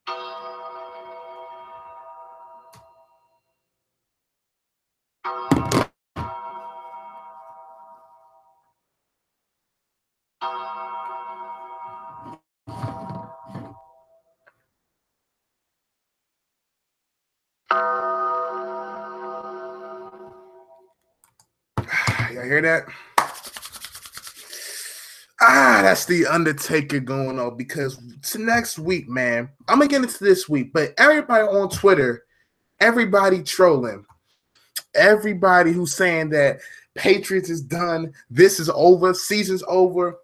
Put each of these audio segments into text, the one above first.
Y'all hear that? That's the Undertaker going on, because it's next week, man. I'm gonna get into this week, but everybody on Twitter, everybody trolling, everybody who's saying that Patriots is done, this is over, season's over.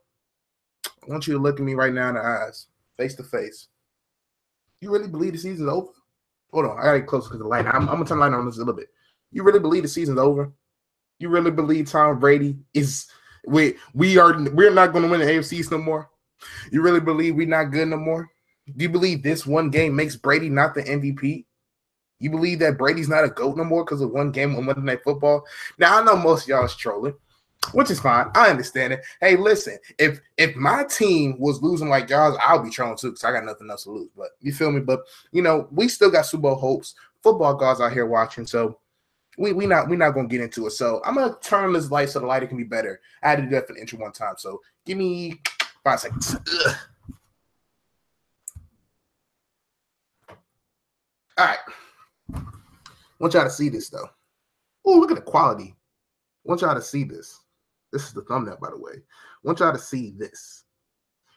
I want you to look at me right now in the eyes, face to face. You really believe the season's over? Hold on, I gotta get closer to the light. I'm gonna turn the light on this a little bit. You really believe the season's over? You really believe Tom Brady is we're not going to win the AFC East no more? You really believe we're not good no more? Do you believe this one game makes Brady not the MVP? You believe that Brady's not a GOAT no more because of one game on Monday Night Football? Now, I know most of y'all is trolling, which is fine. I understand it. Hey, listen, if my team was losing like y'all's, I'll be trolling too because I got nothing else to lose. But you feel me? But, we still got Super Bowl hopes. Football gods out here watching, so we not gonna get into it. So I'm gonna turn on this light so the lighting can be better. I had to do that for the intro one time, so give me 5 seconds. Ugh. All right, I want y'all to see this though. Oh, look at the quality. I want y'all to see this. This is the thumbnail, by the way. I want y'all to see this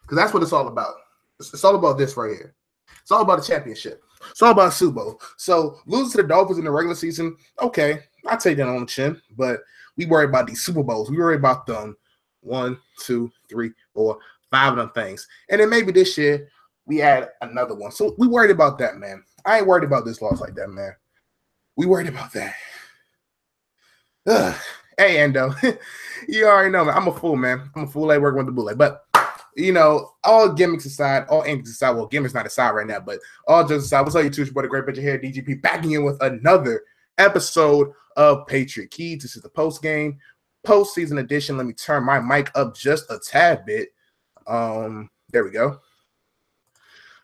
because that's what it's all about. It's all about this right here. It's all about the championship. It's all about Super Bowl. So losing to the Dolphins in the regular season, okay, I'll take that on the chin. But we worry about these Super Bowls. We worry about them 1, 2, 3, 4, 5 of them things. And then maybe this year we add another one. So we worried about that, man. I ain't worried about this loss like that, man. We worried about that. Ugh. Hey, Endo, you already know, man. I'm a fool, man. I'm a fool. I work with the bullet. But all gimmicks aside, all antics aside, well, gimmicks not aside right now, but all jokes aside, what's up, you two? It's your boy, the Great Picture here, DGP, backing in with another episode of Patriot Keys. This is the postgame, postseason edition. Let me turn my mic up just a tad bit. There we go.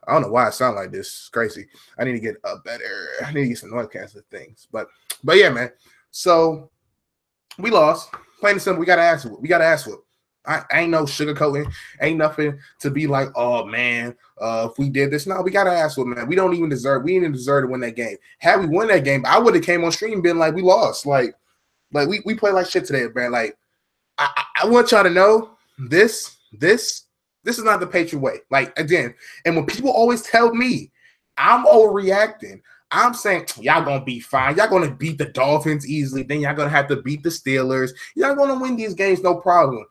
I don't know why I sound like this. It's crazy. I need to get some noise canceling things. But yeah, man. So we lost. Plain and simple, we got to ask what. I ain't no sugarcoating. Ain't nothing to be like, oh man, if we did this. No, we gotta ask what, man. We didn't deserve to win that game. Had we won that game, I would have came on stream and been like, we lost. Like we played like shit today, man. Like I want y'all to know this is not the Patriot way. Like, again, and when people always tell me I'm overreacting, I'm saying y'all gonna be fine. Y'all gonna beat the Dolphins easily. Then y'all gonna have to beat the Steelers. Y'all gonna win these games, no problem.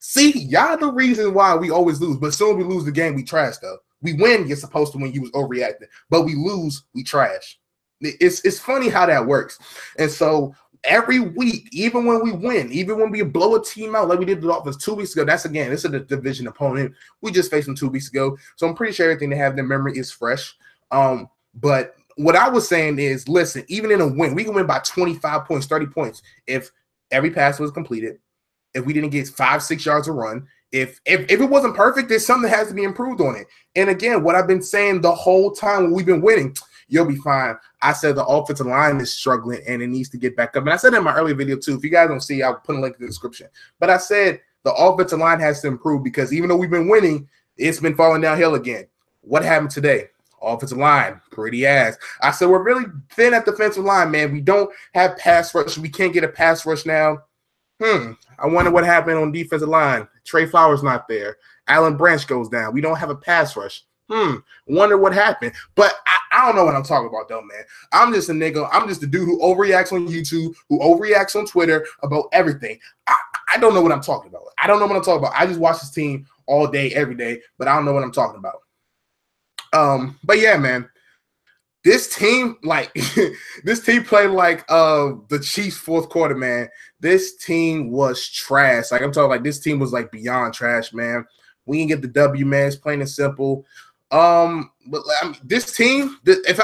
See, y'all the reason why we always lose. But as soon as we lose the game, we trash though. We win, you're supposed to win. You was overreacting, but we lose, we trash. It's funny how that works. And so every week, even when we win, even when we blow a team out like we did the Dolphins 2 weeks ago, this is a division opponent. We just faced them 2 weeks ago, so I'm pretty sure everything they have in their memory is fresh. But what I was saying is, listen, even in a win, we can win by 25 points, 30 points if every pass was completed. If we didn't get 5-6 yards a run, if it wasn't perfect, there's something that has to be improved on it. And again, what I've been saying the whole time when we've been winning, you'll be fine. I said the offensive line is struggling and it needs to get back up. And I said that in my earlier video too. If you guys don't see, I'll put a link in the description. But I said the offensive line has to improve because even though we've been winning, it's been falling downhill again. What happened today? Offensive line, pretty ass. I said we're really thin at defensive line, man. We don't have pass rush. We can't get a pass rush now. I wonder what happened on defensive line. Trey Flowers not there. Alan Branch goes down. We don't have a pass rush. Wonder what happened. But I don't know what I'm talking about, though, man. I'm just a nigga. I'm just a dude who overreacts on YouTube, who overreacts on Twitter about everything. I don't know what I'm talking about. I don't know what I'm talking about. I just watch this team all day, every day, but I don't know what I'm talking about. But yeah, man. This team, this team played like the Chiefs' fourth quarter, man. This team was trash. Like I'm talking, like this team was like beyond trash, man. We didn't get the W, man. It's plain and simple. But I mean, this team, if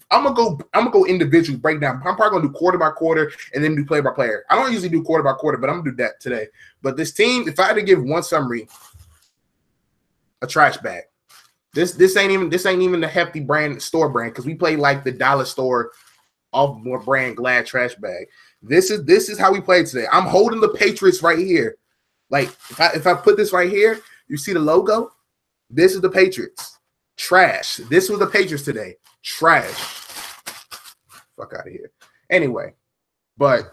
I'm gonna go individual breakdown. I'm probably gonna do quarter by quarter and then do player by player. I don't usually do quarter by quarter, but I'm gonna do that today. But this team, if I had to give one summary, a trash bag. This ain't even the hefty brand store brand because we play like the dollar store off more brand Glad trash bag. This is how we play today. I'm holding the Patriots right here. Like if I put this right here, you see the logo. This is the Patriots. Trash. This was the Patriots today. Trash. Fuck out of here. Anyway, but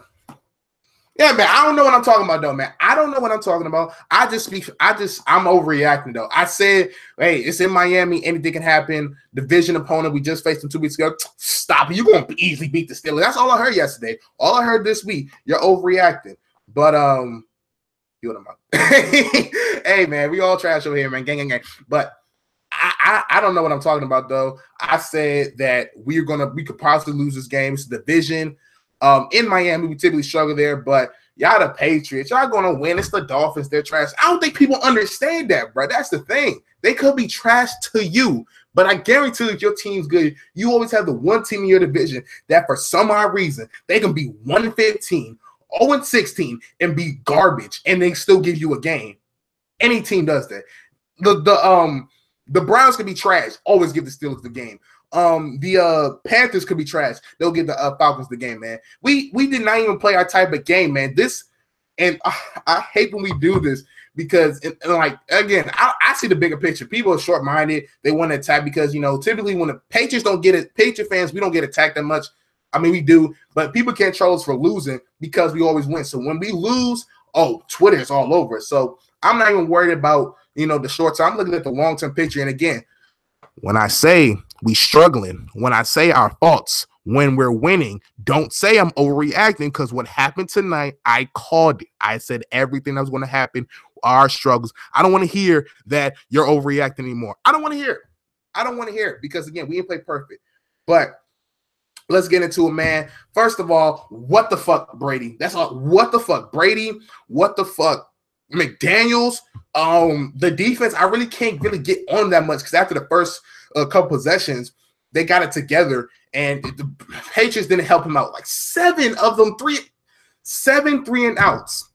yeah, man, I don't know what I'm talking about, though, man. I don't know what I'm talking about. I'm overreacting, though. I said, hey, it's in Miami. Anything can happen. Division opponent. We just faced them 2 weeks ago. Stop it. You're going to easily beat the Steelers. That's all I heard yesterday. All I heard this week. You're overreacting. But, you know what I'm Hey, man, we all trash over here, man. Gang, gang, gang. But I don't know what I'm talking about, though. I said that we could possibly lose this game. It's the division. In Miami, we typically struggle there, but y'all the Patriots. Y'all gonna win. It's the Dolphins. They're trash. I don't think people understand that, bro. That's the thing. They could be trash to you, but I guarantee if your team's good, you always have the one team in your division that for some odd reason, they can be 1-15, 0-16, and be garbage, and they still give you a game. Any team does that. The Browns can be trash, always give the Steelers the game. The Panthers could be trash. They'll give the Falcons the game, man. We did not even play our type of game, man. I hate when we do this because, like, again, I see the bigger picture. People are short-minded. They want to attack because, typically when the Patriots don't get it, Patriot fans, we don't get attacked that much. I mean, we do, but people can't troll us for losing because we always win. So when we lose, Twitter is all over it. So I'm not even worried about, the short term. I'm looking at the long-term picture. And again, when I say we struggling, when I say our faults, when we're winning, don't say I'm overreacting because what happened tonight, I called it. I said everything that was going to happen, our struggles. I don't want to hear that you're overreacting anymore. I don't want to hear it. I don't want to hear it because, again, we didn't play perfect. But let's get into it, man. First of all, what the fuck, Brady? That's all. What the fuck, Brady? What the fuck, McDaniels? The defense, I really can't really get on that much because after the first couple possessions, they got it together, and the Patriots didn't help him out. Like 7 of them, 3 and outs.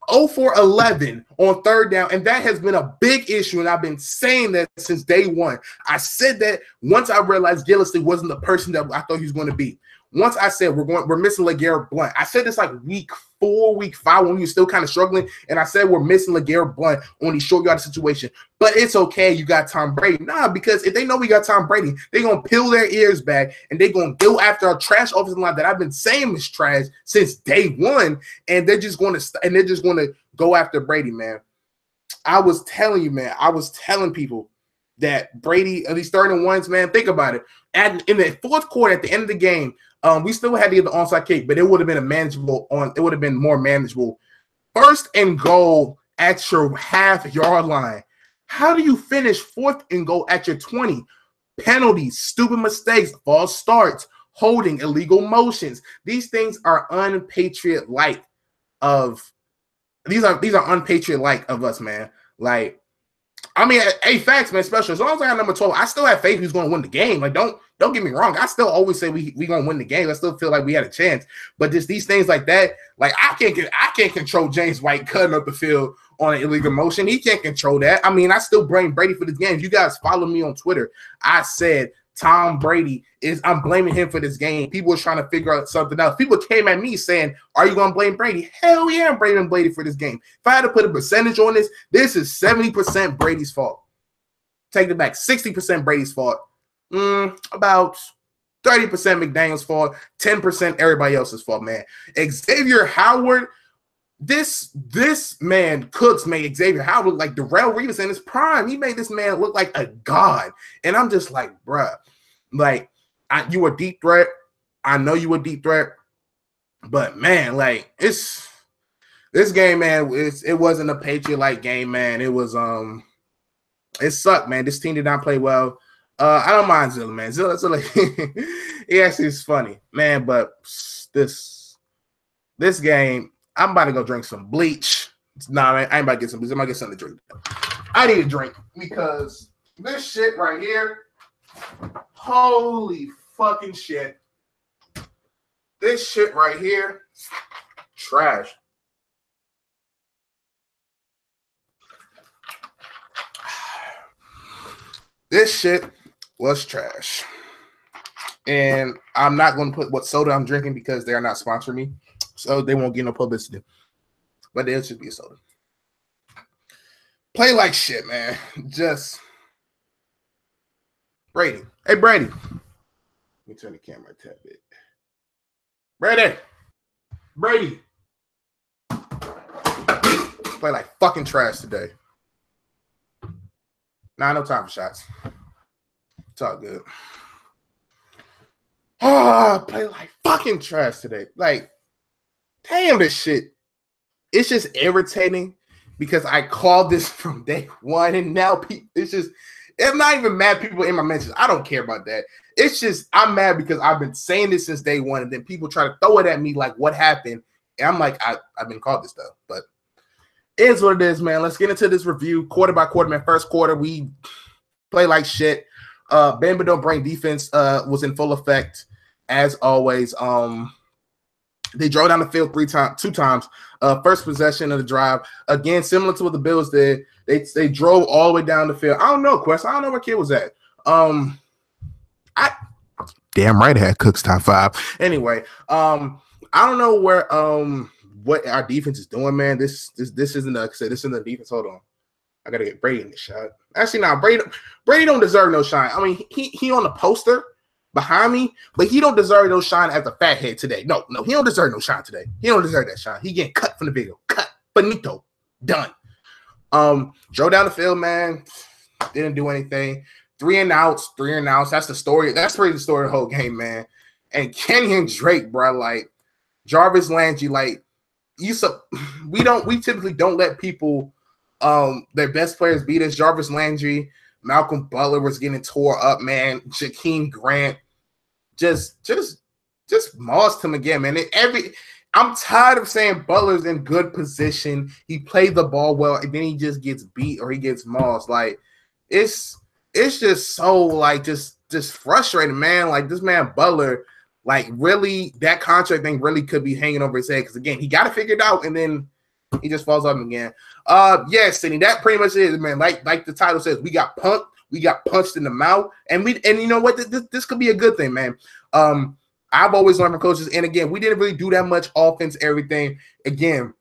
0 for 11 on third down, and that has been a big issue, and I've been saying that since day one. I said that once I realized Gillislee wasn't the person that I thought he was going to be. Once I said we're missing LeGarrette Blount. I said this like week 4, week 5 when we were still kind of struggling, and I said we're missing LeGarrette Blount on these short yard situation. But it's okay, you got Tom Brady. Nah, because if they know we got Tom Brady, they're gonna peel their ears back and they're gonna go after our trash offensive line that I've been saying is trash since day one, and they're just gonna go after Brady, man. I was telling you, man. I was telling people that Brady, these 3rd and 1s, man. Think about it. In the fourth quarter, at the end of the game, we still had to get the onside kick, but it would have been it would have been more manageable. 1st and goal at your half-yard line. How do you finish 4th and goal at your 20? Penalties, stupid mistakes, false starts, holding, illegal motions. These things are unpatriot-like these are unpatriot-like of us, man. Like, I mean, hey, facts, man, special. As long as I got number 12, I still have faith he's going to win the game. Like, don't get me wrong. I still always say we going to win the game. I still feel like we had a chance. But just these things like that, like I can't control James White cutting up the field on an illegal motion. He can't control that. I mean, I still blame Brady for this game. You guys follow me on Twitter. I said Tom Brady I'm blaming him for this game. People were trying to figure out something else. People came at me saying, are you going to blame Brady? Hell yeah, I'm blaming Brady for this game. If I had to put a percentage on this is 70% Brady's fault. Take it back, 60% Brady's fault. About 30% McDaniel's fault, 10% everybody else's fault, man. Xavier Howard, this man Cooks made Xavier Howard look like Darrelle Revis in his prime. He made this man look like a god. And I'm just like, bruh, like, you a deep threat. I know you a deep threat. But, man, like, this game, man, it wasn't a Patriot-like game, man. It was, it sucked, man. This team did not play well. I don't mind Zilla, man. Zilla, he actually is funny, man. But this game, I'm about to go drink some bleach. Nah, man, I ain't about to get some bleach. I'm about to get something to drink. I need a drink because this shit right here, holy fucking shit. This shit right here, trash. This shit was trash. And I'm not going to put what soda I'm drinking because they are not sponsoring me. So they won't get no publicity. But it should be a soda. Play like shit, man. Just Brady. Hey, Brady. Let me turn the camera a tad bit. Brady. Brady. Play like fucking trash today. Nah, no time for shots. It's all good. Oh, play like fucking trash today. Like, damn, this shit. It's just irritating because I called this from day one, and now it's just, I'm not even mad people in my mentions. I don't care about that. It's just, I'm mad because I've been saying this since day one, and then people try to throw it at me like, what happened? And I'm like, I've been called this stuff, but it is what it is, man. Let's get into this review quarter by quarter, man. First quarter, we play like shit. Bend but don't break defense was in full effect as always. They drove down the field two times. First possession of the drive. Again, similar to what the Bills did. They drove all the way down the field. I don't know, Quest. I don't know where kid was at. I damn right I had Cook's top 5. Anyway, I don't know where what our defense is doing, man. This isn't this isn't the defense. Hold on. I gotta get Brady in the shot. Actually, no, Brady don't deserve no shine. I mean, he on the poster behind me, but he don't deserve no shine as a fat head today. No, he don't deserve no shine today. He don't deserve that shine. He getting cut from the video. Cut. Finito. Done. Drove down the field, man. Didn't do anything. 3 and outs. That's the story. That's really the story of the whole game, man. And Kenyon Drake, bro, like Jarvis Landry, like we typically don't let people their best players beat us. Jarvis Landry, Malcolm Butler was getting tore up, man. Jakeem Grant just mossed him again, man. I'm tired of saying Butler's in good position. He played the ball well, and then he just gets beat or he gets mossed. Like it's just so like just frustrating, man. Like this man Butler, like really that contract thing really could be hanging over his head because again he got it figured out and then he just falls off again. Yes, Cindy, that pretty much is, man. Like the title says, we got punked, we got punched in the mouth, and you know what? This could be a good thing, man. I've always learned from coaches, and again, we didn't really do that much offense, everything. Again,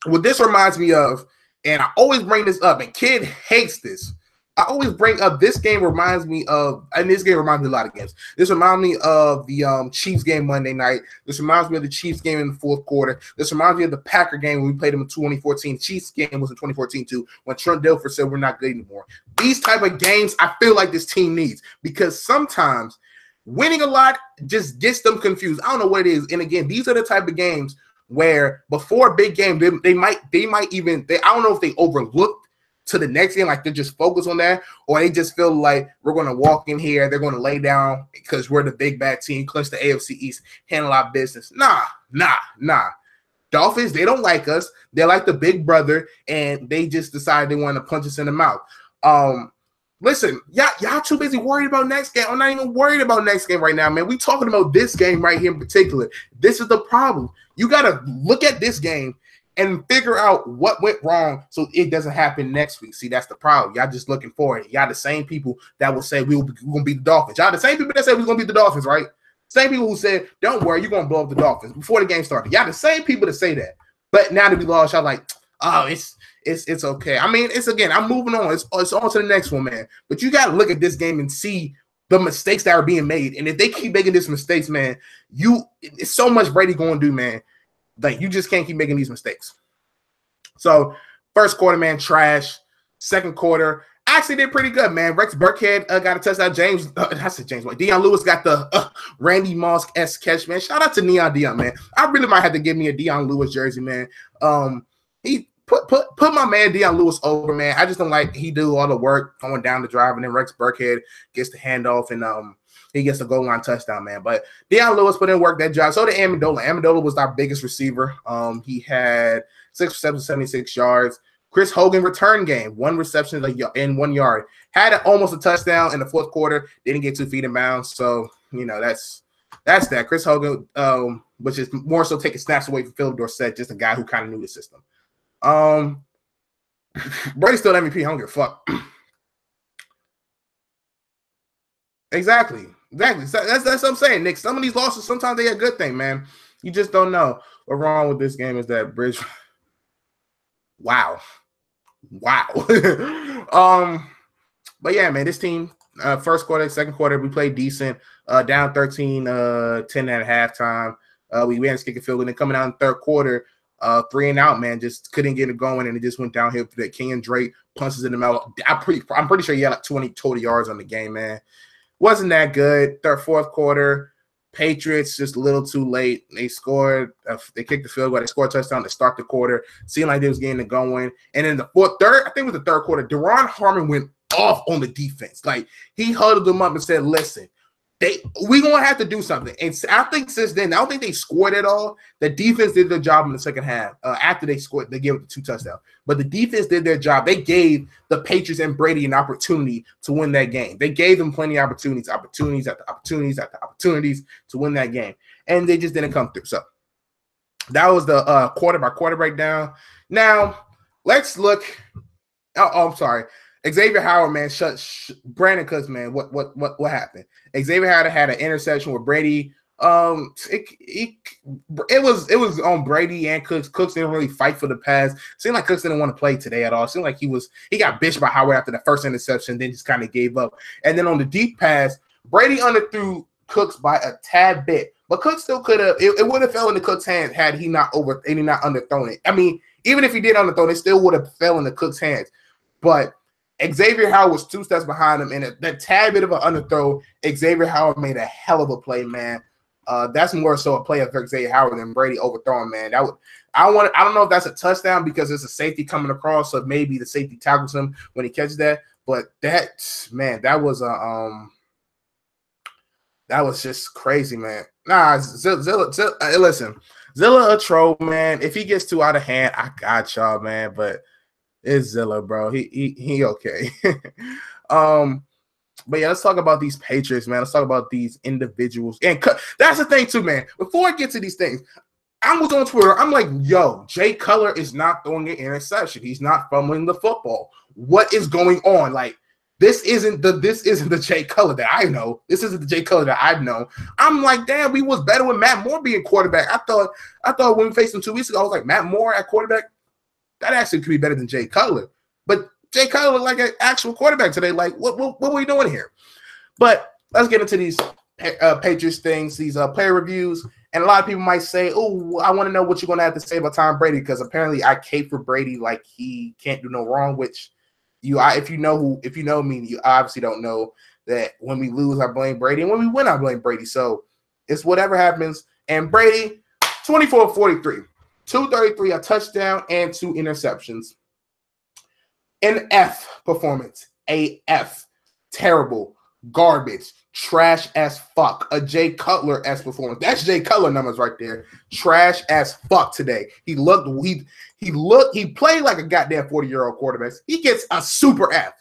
what this reminds me of, and I always bring this up, and Kid hates this. I always bring up this game reminds me of, and this game reminds me of a lot of games. This reminds me of the Chiefs game Monday night. This reminds me of the Chiefs game in the fourth quarter. This reminds me of the Packer game when we played them in 2014. The Chiefs game was in 2014 too, when Trent Dilfer said we're not good anymore. These type of games I feel like this team needs because sometimes winning a lot just gets them confused. I don't know what it is. And again, these are the type of games where before a big game, they might even I don't know if they overlooked to the next game, like they're just focused on that, or they just feel like we're going to walk in here, they're going to lay down because we're the big bad team, clinch the AFC East, handle our business. Nah. Dolphins, they don't like us. They're like the big brother, and they just decide they want to punch us in the mouth. Listen, y'all too busy worried about next game. I'm not even worried about next game right now, man. We talking about this game right here in particular. This is the problem. You got to look at this game and figure out what went wrong so it doesn't happen next week. See, that's the problem. Y'all just looking for it. Y'all the same people that will say we're going to beat the Dolphins. Y'all the same people that said we're going to beat the Dolphins, right? Same people who said, don't worry, you're going to blow up the Dolphins before the game started. Y'all the same people that say that. But now that we lost, y'all like, oh, it's okay. I mean, again, I'm moving on. It's on to the next one, man. But you got to look at this game and see the mistakes that are being made. And if they keep making these mistakes, man, it's so much Brady going to do, man. Like, you just can't keep making these mistakes. So, first quarter, man, trash. Second quarter, actually did pretty good, man. Rex Burkhead got a touchdown. Deion Lewis got the Randy Moss-esque catch, man. Shout out to Neon Deion, man. I really might have to give me a Deion Lewis jersey, man. He put my man Deion Lewis over, man. I just don't like he do all the work going down the drive, and then Rex Burkhead gets the handoff, and he gets the goal line touchdown, man. But Deion Lewis put in work that job. So did Amendola. Amendola was our biggest receiver. He had 6 receptions, 76 yards. Chris Hogan return game, 1 reception in 1 yard. Had almost a touchdown in the fourth quarter. Didn't get 2 feet in bounds. So, you know, that's that. Chris Hogan, which is more so taking snaps away from Philip Dorsett, just a guy who kind of knew the system. Brady's still MVP. I don't give a fuck. Exactly. So that's what I'm saying, Nick. Some of these losses, sometimes they a good thing, man. You just don't know. What's wrong with this game is that Bridge. Wow. But yeah, man, this team, first quarter, second quarter, we played decent. Down 13, 10 at halftime. We ran kick a field, and then coming out in the third quarter, 3 and out, man, just couldn't get it going, and it just went downhill for that. King and Drake punches in the middle. I'm pretty sure he had like 20 total yards on the game, man. Wasn't that good. Fourth quarter, Patriots just a little too late. They scored. They kicked the field goal. They scored a touchdown to start the quarter. Seemed like they was getting it going. And then I think it was the third quarter, Deron Harmon went off on the defense. Like, he huddled them up and said, listen, we're going to have to do something. And I think since then, I don't think they scored at all. The defense did their job in the second half. After they scored, they gave it the 2 touchdowns. But the defense did their job. They gave the Patriots and Brady an opportunity to win that game. They gave them plenty of opportunities after opportunities to win that game. And they just didn't come through. So that was the quarter-by-quarter breakdown. Now, let's look. I'm sorry. Xavier Howard, man, Brandon Cooks, man. What happened? Xavier Howard had an interception with Brady. It was on Brady and Cooks. Cooks didn't really fight for the pass. Seemed like Cooks didn't want to play today at all. Seemed like he got bitched by Howard after the first interception, then just kind of gave up. And then on the deep pass, Brady underthrew Cooks by a tad bit, but Cooks still could have. It would have fell into Cooks' hands had he not underthrown it. I mean, even if he did underthrow it, still would have fell into Cooks' hands. But Xavier Howard was 2 steps behind him, and that tad bit of an underthrow, Xavier Howard made a hell of a play, man. That's more so a play of Xavier Howard than Brady overthrowing, man. I don't know if that's a touchdown because it's a safety coming across, so maybe the safety tackles him when he catches that. But that was just crazy, man. Nah, listen, Zilla a troll, man. If he gets too out of hand, I got y'all, man. But it's Zilla, bro. He okay. But yeah, let's talk about these Patriots, man. Let's talk about these individuals. And that's the thing too, man. Before I get to these things, I was on Twitter. I'm like, yo, Jay Cutler is not throwing an interception. He's not fumbling the football. What is going on? Like, this isn't the Jay Cutler that I know. This isn't the Jay Cutler that I've known. I'm like, damn, we was better with Matt Moore being quarterback. I thought when we faced him 2 weeks ago, I was like, Matt Moore at quarterback, that actually could be better than Jay Cutler. But Jay Cutler looked like an actual quarterback today. Like, what are we doing here? But let's get into these Patriots things, these player reviews. And a lot of people might say, oh, I want to know what you're going to have to say about Tom Brady, because apparently I cape for Brady like he can't do no wrong, which if you know me, you obviously don't know that when we lose, I blame Brady, and when we win, I blame Brady. So it's whatever happens. And Brady, 24-43, 233, a touchdown, and 2 interceptions. An F performance. A F. Terrible. Garbage. Trash as fuck. A Jay Cutler-esque performance. That's Jay Cutler numbers right there. Trash as fuck today. He played like a goddamn 40-year-old quarterback. He gets a super F.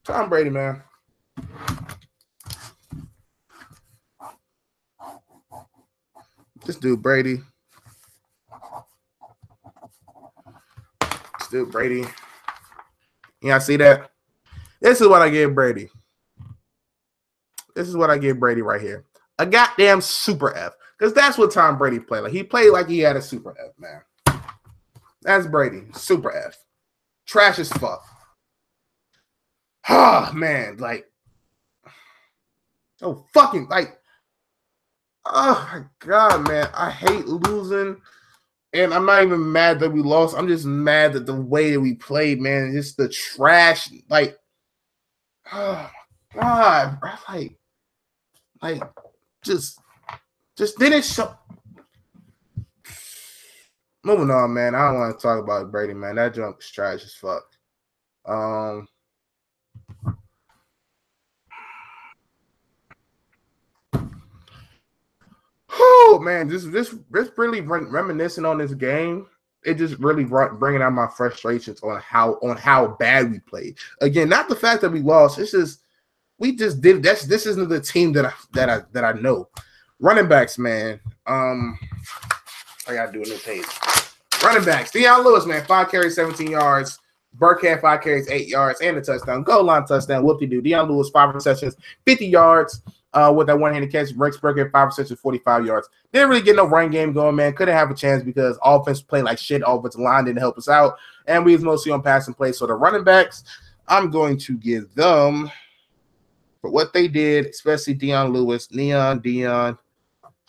Tom Brady, man. This dude Brady. Yeah, I see that. This is what I give Brady. This is what I give Brady right here. A goddamn super F. Because that's what Tom Brady played like. He played like he had a super F, man. That's Brady. Super F. Trash as fuck. Ah, man. Like, oh, fucking, like, oh, my God, man. I hate losing. And I'm not even mad that we lost. I'm just mad that the way that we played, man, just the trash, like, oh my God, bro, like, just didn't show. Moving on, man. I don't want to talk about Brady, man. That junk is trash as fuck. Oh man, this really reminiscing on this game. It just really bringing out my frustrations on how bad we played. Again, not the fact that we lost. It's just we just did. This isn't the team that I know. Running backs, man. I gotta do a new page. Running backs. Deion Lewis, man, 5 carries, 17 yards. Burkhead, 5 carries, 8 yards, and a touchdown. Goal line touchdown. Whoop-de-doo. Deion Lewis, 5 receptions, 50 yards with that one-handed catch. Rex Burkhead, 5 receptions, 45 yards. Didn't really get no run game going, man. Couldn't have a chance because offense played like shit. Offensive line didn't help us out. And we was mostly on passing plays. So the running backs, I'm going to give them for what they did, especially Deion Lewis, Deion.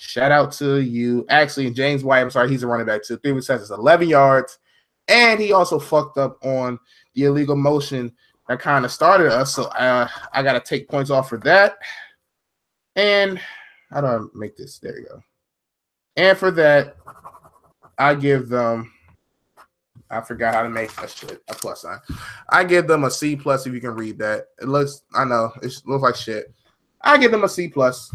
Shout out to you. Actually, James White, I'm sorry, he's a running back too. 3 receptions, 11 yards. And he also fucked up on the illegal motion that kind of started us. So I got to take points off for that. And how do I make this? There you go. And for that, I give them, I forgot how to make that shit a plus sign. I give them a C plus if you can read that. It looks, I know, it looks like shit. I give them a C plus.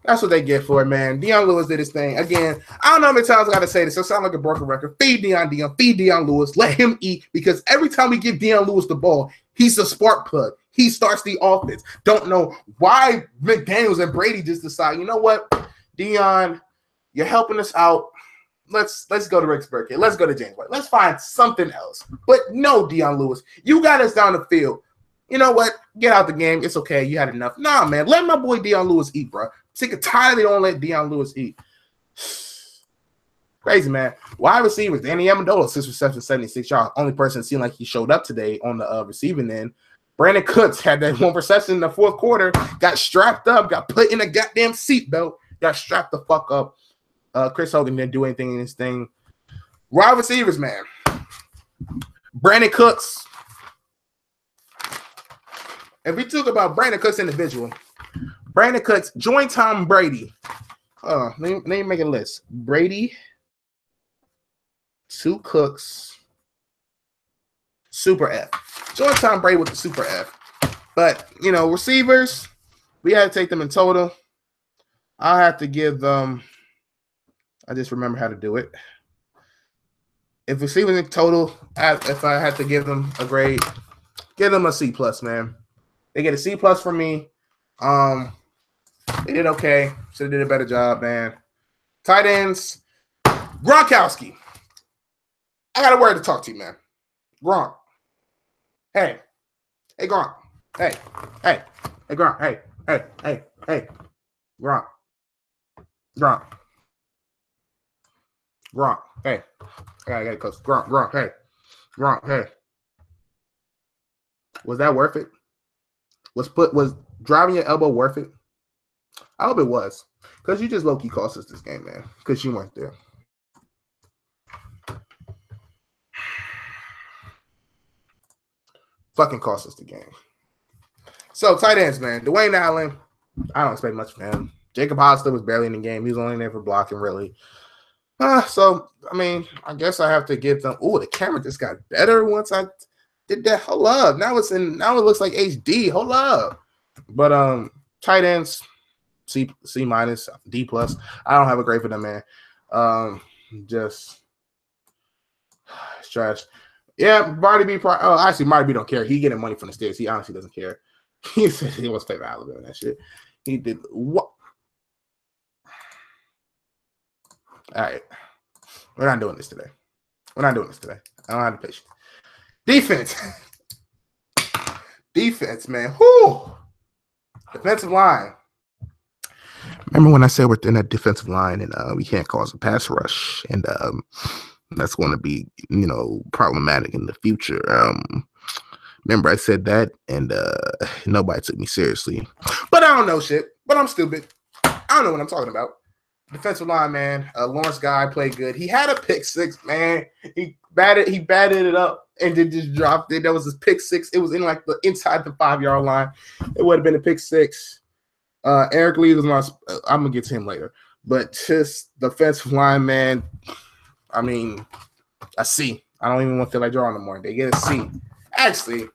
That's what they get for it, man. Deion Lewis did his thing. Again, I don't know how many times I got to say this. It sounds like a broken record. Feed Deion, feed Deion Lewis. Let him eat because every time we give Deion Lewis the ball, he's a spark plug. He starts the offense. Don't know why McDaniels and Brady just decide, you know what, Deion, you're helping us out. Let's go to Rex Burkhead. Let's go to James White. Let's find something else. But no, Deion Lewis, you got us down the field. You know what? Get out the game. It's okay. You had enough. Nah, man. Let my boy Deion Lewis eat, bro. Sick and tired they don't let Deion Lewis eat. Crazy, man. Wide receivers, Danny Amendola, 6 receptions, 76 yards. Only person that seemed like he showed up today on the receiving end. Brandon Cooks had that 1 reception in the 4th quarter, got strapped up, got put in a goddamn seatbelt, got strapped the fuck up. Chris Hogan didn't do anything in this thing. Wide receivers, man. Brandon Cooks. If we talk about Brandon Cooks individual, Brandon Cooks joined Tom Brady. Let me make a list. Brady, 2 Cooks, Super F. Join Tom Brady with the Super F. But, you know, receivers, we had to take them in total. I have to give them, I just remember how to do it. If receivers in total, if I had to give them a grade, give them a C plus, man. They get a C plus from me. They did okay. Should have did a better job, man. Tight ends, Gronkowski. I got a word to talk to you, man. Gronk. Hey, Gronk. Hey, Gronk. Hey, Gronk. Hey, I got to coach. Gronk. Hey. Was that worth it? Was driving your elbow worth it? I hope it was. Because you just low-key cost us this game, man. Because you weren't there. Fucking cost us the game. So, tight ends, man. Dwayne Allen, I don't expect much from him. Jacob Hollister was barely in the game. He was only there for blocking, really. So, I mean, I guess I have to give them. Oh, the camera just got better once I did that. Hold up. Now it looks like HD. Hold up. But tight ends, C minus, D plus. I don't have a grade for them, man. Just it's trash. Yeah, Marty B. Actually, Marty B. don't care. He getting money from the States. He honestly doesn't care. He said he wants to pay for Alabama and that shit. He did what? All right. We're not doing this today. I don't have the patience. Defense, man. Whoo! Defensive line. Remember when I said we're in that defensive line and we can't cause a pass rush, and that's going to be, problematic in the future. Remember I said that, and nobody took me seriously. But I don't know shit. But I'm stupid. I don't know what I'm talking about. Defensive line, man. Lawrence Guy played good. He had a pick 6, man. He batted it up and then just dropped it. That was his pick 6. It was inside the 5-yard line. It would have been a pick 6. Eric Lee was I'm gonna get to him later. But just defensive line, man. I mean, a C. I don't even want to feel like drawing no more. They get a C. Actually,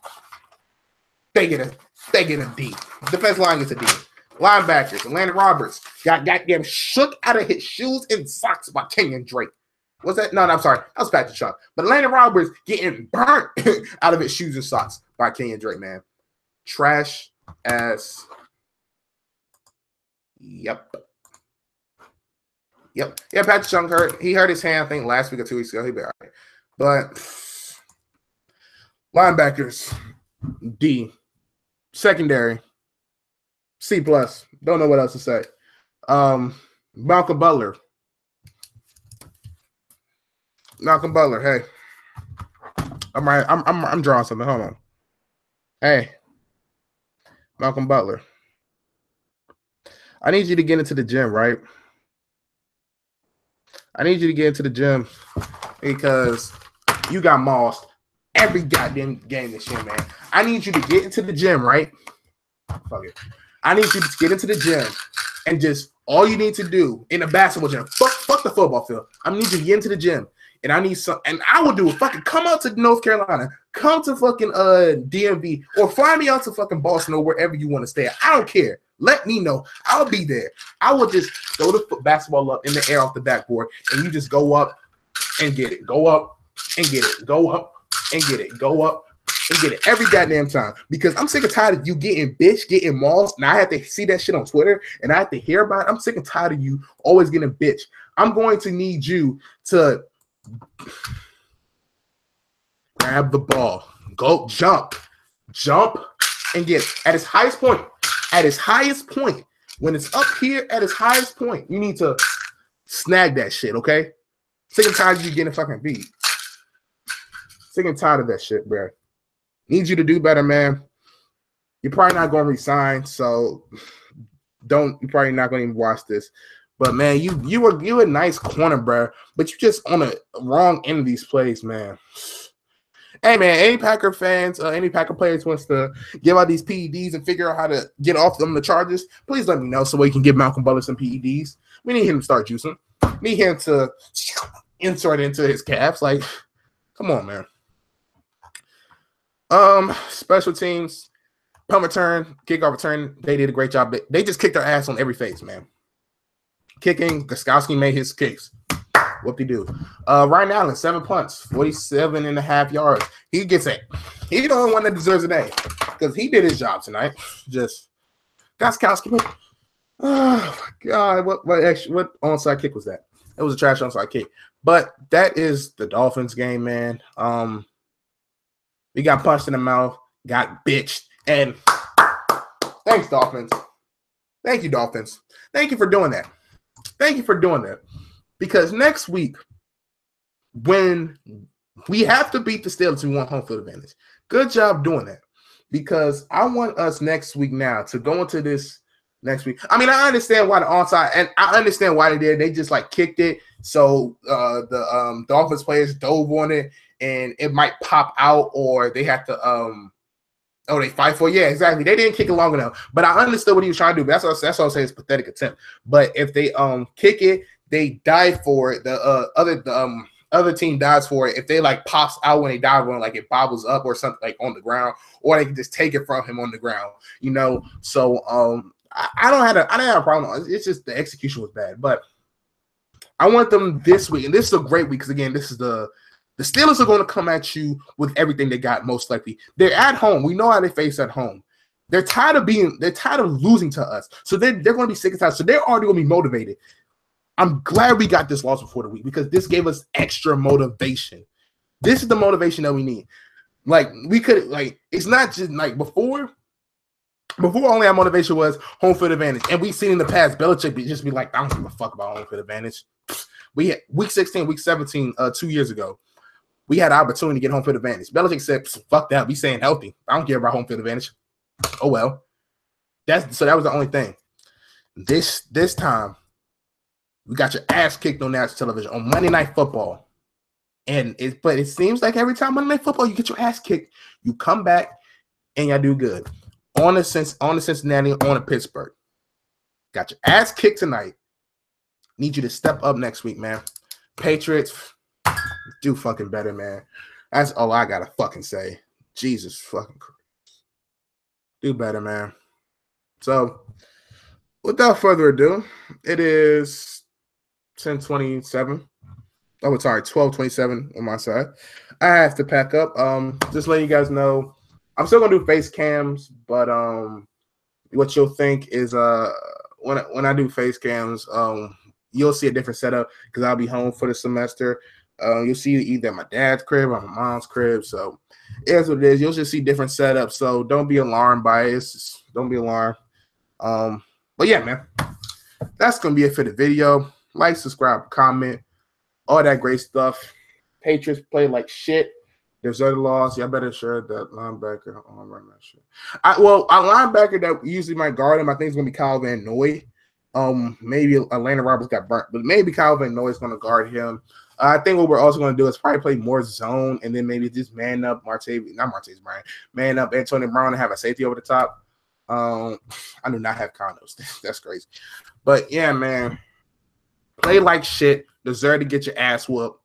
they get a D. Defensive line gets a D. Linebackers, Atlanta Roberts got goddamn shook out of his shoes and socks by Kenyon Drake. Was that? No, I'm sorry. That was Patrick Chung. But Atlanta Roberts getting burnt out of his shoes and socks by Kenyon Drake, man. Trash ass. Yep. Yep. Yeah, Patrick Chung hurt. He hurt his hand, I think, last week or 2 weeks ago. He'll be all right. But linebackers, D. Secondary, C+. Don't know what else to say. Malcolm Butler. Hey. I'm drawing something. Hold on. Hey. Malcolm Butler. I need you to get into the gym, right? I need you to get into the gym because you got mossed every goddamn game this year, man. I need you to get into the gym, right? Fuck it. I need you to get into the gym and just all you need to do in a basketball gym. Fuck the football field. I need you to get into the gym. And I need some, and I will do it. Fucking come out to North Carolina, come to fucking DMV, or fly me out to fucking Boston or wherever you want to stay. I don't care. Let me know. I'll be there. I will just throw the basketball up in the air off the backboard, and you just go up and get it. Go up and get it. Go up and get it. Go up and get it every goddamn time. Because I'm sick and tired of you getting mauled. Now I have to see that shit on Twitter, and I have to hear about it. I'm sick and tired of you always getting bitch. I'm going to need you to grab the ball, go jump and get it. At its highest point, when it's up here at its highest point, you need to snag that shit, okay? Sick and tired of you getting fucking beat. Sick and tired of that shit, bro. Need you to do better, man. You're probably not going to resign, so you're probably not going to even watch this. But man, you were a nice corner, bro. But you just on the wrong end of these plays, man. Hey man, any Packer fans, any Packer players wants to give out these PEDs and figure out how to get off them the charges, please let me know so we can give Malcolm Butler some PEDs. We need him to start juicing. We need him to insert into his calves. Like, come on, man. Special teams, punt return, kickoff return. They did a great job. They just kicked their ass on every phase, man. Kicking, Gostkowski made his kicks. Whoop-de-doo. Ryan Allen, 7 punts, 47.5 yards. He gets it. He's the only one that deserves an A because he did his job tonight. Just Gostkowski. Oh, God. What onside kick was that? It was a trash onside kick. But that is the Dolphins game, man. We got punched in the mouth, got bitched, and thanks, Dolphins. Thank you, Dolphins. Thank you for doing that. Thank you for doing that. Because next week, when we have to beat the Steelers, we want home field advantage. Good job doing that. Because I want us next week now to go into this next week. I mean, I understand why the onside, and I understand why they did. They just like kicked it. So the Dolphins players dove on it, and it might pop out, or they have to they fight for it. Yeah, exactly. They didn't kick it long enough. But I understood what he was trying to do. But that's what I'm saying. It's a pathetic attempt. But if they kick it, they dive for it. The other team dives for it. If they like pops out when they dive on, like it bobbles up or something like on the ground, or they can just take it from him on the ground, you know. So I didn't have a problem. It's just the execution was bad. But I want them this week, and this is a great week because again, this is the Steelers are going to come at you with everything they got, most likely. They're at home. We know how they face at home. They're tired of losing to us. So they're going to be sick and tired. So they're already going to be motivated. I'm glad we got this loss before the week because this gave us extra motivation. This is the motivation that we need. Like, we could, like, it's not just like before only our motivation was home field advantage. And we've seen in the past, Belichick just be like, I don't give a fuck about home field advantage. We had week 16, week 17, 2 years ago. We had an opportunity to get home field advantage. Belichick said, fuck that. We staying healthy. I don't care about home field advantage. Oh, well. That was the only thing. This time, we got your ass kicked on national television on Monday Night Football. But it seems like every time Monday Night Football, you get your ass kicked, you come back, and y'all do good. On the Cincinnati, on the Pittsburgh. Got your ass kicked tonight. Need you to step up next week, man. Patriots, do fucking better, man. That's all I gotta fucking say. Jesus fucking Christ. Do better, man. So, without further ado, it is 10:27. Oh, sorry, 12:27 on my side. I have to pack up. Just letting you guys know, I'm still gonna do face cams, but what you'll think is when I do face cams, you'll see a different setup because I'll be home for the semester. You'll see either my dad's crib or my mom's crib. So it is what it is. You'll just see different setups. So don't be alarmed by it. Don't be alarmed. But yeah, man, that's gonna be it for the video. Like, subscribe, comment, all that great stuff. Patriots play like shit. There's other laws. Y'all better share that linebacker. Oh, I'm running that shit. A linebacker that usually might guard him, I think it's gonna be Kyle Van Noy. Maybe Atlanta Roberts got burnt, but maybe Kyle Van Noy is gonna guard him. I think what we're also gonna do is probably play more zone and then maybe just man up man up Antonio Brown and have a safety over the top. I do not have condos. That's crazy. But yeah, man, play like shit. Deserve to get your ass whooped.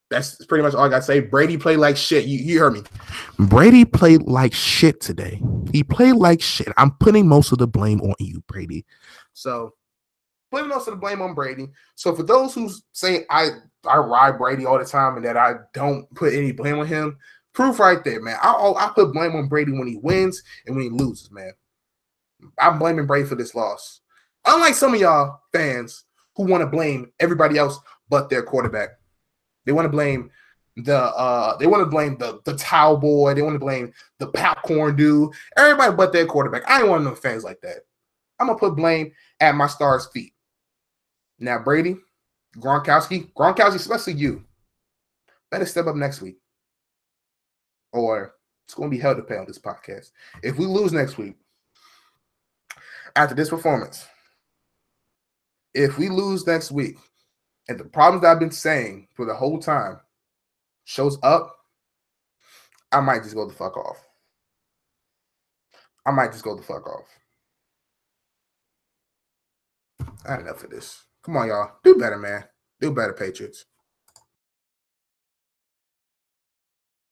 That's pretty much all I got to say. Brady played like shit. You heard me. Brady played like shit today. He played like shit. I'm putting most of the blame on you, Brady. So putting most of the blame on Brady. So for those who say I ride Brady all the time and that I don't put any blame on him, proof right there, man. I put blame on Brady when he wins and when he loses, man. I'm blaming Brady for this loss. Unlike some of y'all fans who want to blame everybody else but their quarterback. They want to blame the towel boy. They want to blame the popcorn dude. Everybody but their quarterback. I ain't one of them fans like that. I'm gonna put blame at my star's feet. Now, Brady, Gronkowski, especially you, better step up next week. Or it's gonna be hell to pay on this podcast. If we lose next week, after this performance, if we lose next week, and the problems that I've been saying for the whole time shows up, I might just go the fuck off. I had enough of this. Come on, y'all. Do better, man. Do better, Patriots.